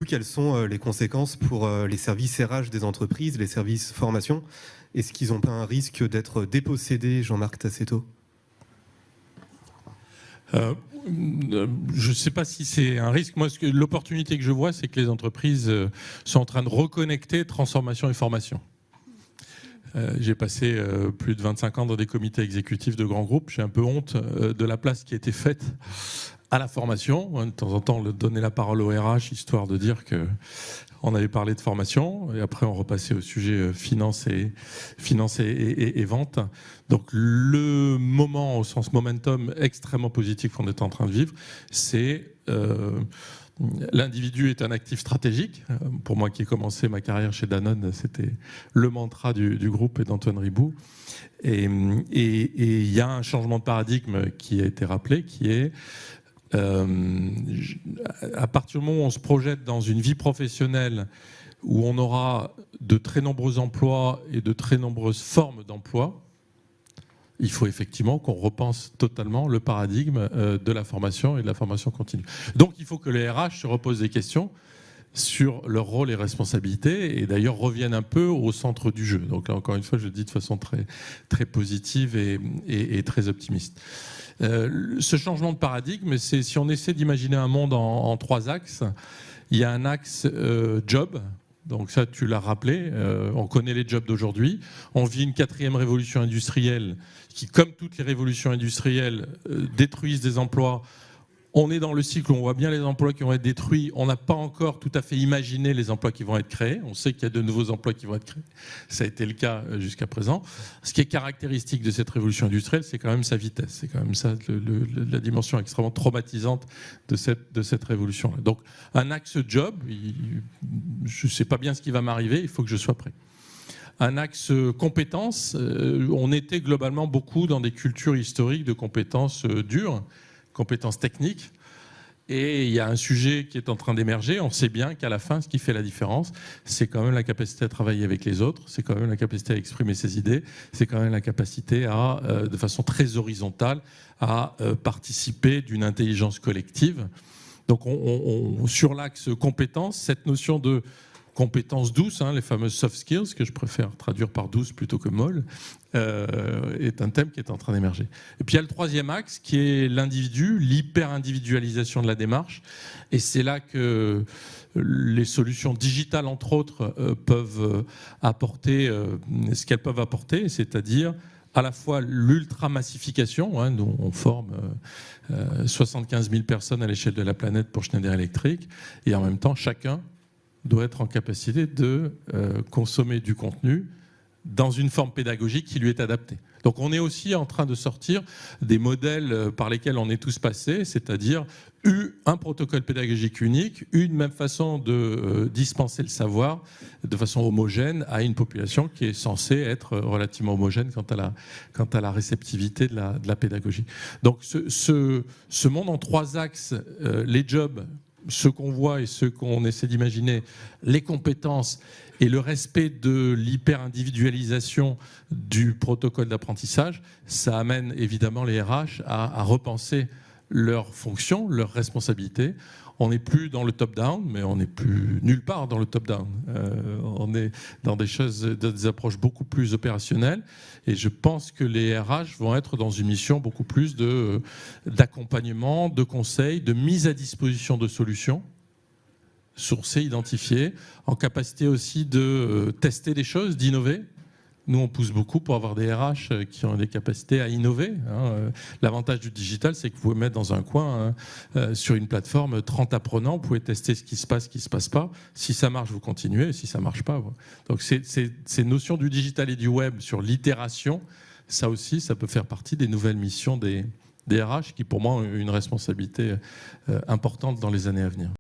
Quelles sont les conséquences pour les services RH des entreprises, les services formation? Est-ce qu'ils n'ont pas un risque d'être dépossédés, Jean-Marc Tassetto? Je ne sais pas si c'est un risque. Moi, l'opportunité que je vois, c'est que les entreprises sont en train de reconnecter transformation et formation. J'ai passé plus de 25 ans dans des comités exécutifs de grands groupes. J'ai un peu honte de la place qui a été faite à la formation. De temps en temps, on donnait la parole au RH, histoire de dire qu'on avait parlé de formation. Et après, on repassait au sujet finance et vente. Donc, le moment, au sens momentum, extrêmement positif qu'on est en train de vivre, c'est... L'individu est un actif stratégique. Pour moi qui ai commencé ma carrière chez Danone, c'était le mantra du groupe et d'Antoine Riboud. Et il y a un changement de paradigme qui a été rappelé, qui est à partir du moment où on se projette dans une vie professionnelle où on aura de très nombreux emplois et de très nombreuses formes d'emploi, il faut effectivement qu'on repense totalement le paradigme de la formation et de la formation continue. Donc il faut que les RH se reposent des questions sur leur rôle et responsabilités et d'ailleurs reviennent un peu au centre du jeu. Donc là encore une fois, je le dis de façon très, très positive et très optimiste. Ce changement de paradigme, c'est si on essaie d'imaginer un monde en trois axes, il y a un axe job. Donc ça, tu l'as rappelé, on connaît les jobs d'aujourd'hui. On vit une 4e révolution industrielle qui, comme toutes les révolutions industrielles, détruisent des emplois. On est dans le cycle où on voit bien les emplois qui vont être détruits. On n'a pas encore tout à fait imaginé les emplois qui vont être créés. On sait qu'il y a de nouveaux emplois qui vont être créés. Ça a été le cas jusqu'à présent. Ce qui est caractéristique de cette révolution industrielle, c'est quand même sa vitesse. C'est quand même ça la dimension extrêmement traumatisante de cette révolution-là. Donc un axe job, je ne sais pas bien ce qui va m'arriver, il faut que je sois prêt. Un axe compétences, on était globalement beaucoup dans des cultures historiques de compétences dures, compétences techniques. Et il y a un sujet qui est en train d'émerger. On sait bien qu'à la fin, ce qui fait la différence, c'est quand même la capacité à travailler avec les autres, c'est quand même la capacité à exprimer ses idées, c'est quand même la capacité à, de façon très horizontale, à participer d'une intelligence collective. Donc sur l'axe compétences, cette notion de compétences douces, les fameuses soft skills, que je préfère traduire par douce plutôt que molle, est un thème qui est en train d'émerger. Et puis il y a le 3e axe qui est l'individu, l'hyper-individualisation de la démarche. Et c'est là que les solutions digitales, entre autres, peuvent apporter ce qu'elles peuvent apporter, c'est-à-dire à la fois l'ultra-massification, nous on forme 75 000 personnes à l'échelle de la planète pour Schneider Electric, et en même temps chacun doit être en capacité de consommer du contenu dans une forme pédagogique qui lui est adaptée. Donc on est aussi en train de sortir des modèles par lesquels on est tous passés, c'est-à-dire un protocole pédagogique unique, une même façon de dispenser le savoir de façon homogène à une population qui est censée être relativement homogène quant à la réceptivité de la pédagogie. Donc ce monde en 3 axes, les jobs, ce qu'on voit et ce qu'on essaie d'imaginer, les compétences et le respect de l'hyper-individualisation du protocole d'apprentissage, ça amène évidemment les RH à repenser leurs fonctions, leurs responsabilités. On n'est plus dans le top-down, mais on n'est plus nulle part dans le top-down. On est dans des approches beaucoup plus opérationnelles. Et je pense que les RH vont être dans une mission beaucoup plus d'accompagnement, de conseil, de mise à disposition de solutions sourcées, identifiées, en capacité aussi de tester des choses, d'innover. Nous, on pousse beaucoup pour avoir des RH qui ont des capacités à innover. L'avantage du digital, c'est que vous pouvez mettre dans un coin, sur une plateforme, 30 apprenants, vous pouvez tester ce qui se passe pas. Si ça marche, vous continuez, si ça marche pas. Donc ces notions du digital et du web sur l'itération, ça aussi, ça peut faire partie des nouvelles missions des RH qui, pour moi, ont une responsabilité importante dans les années à venir.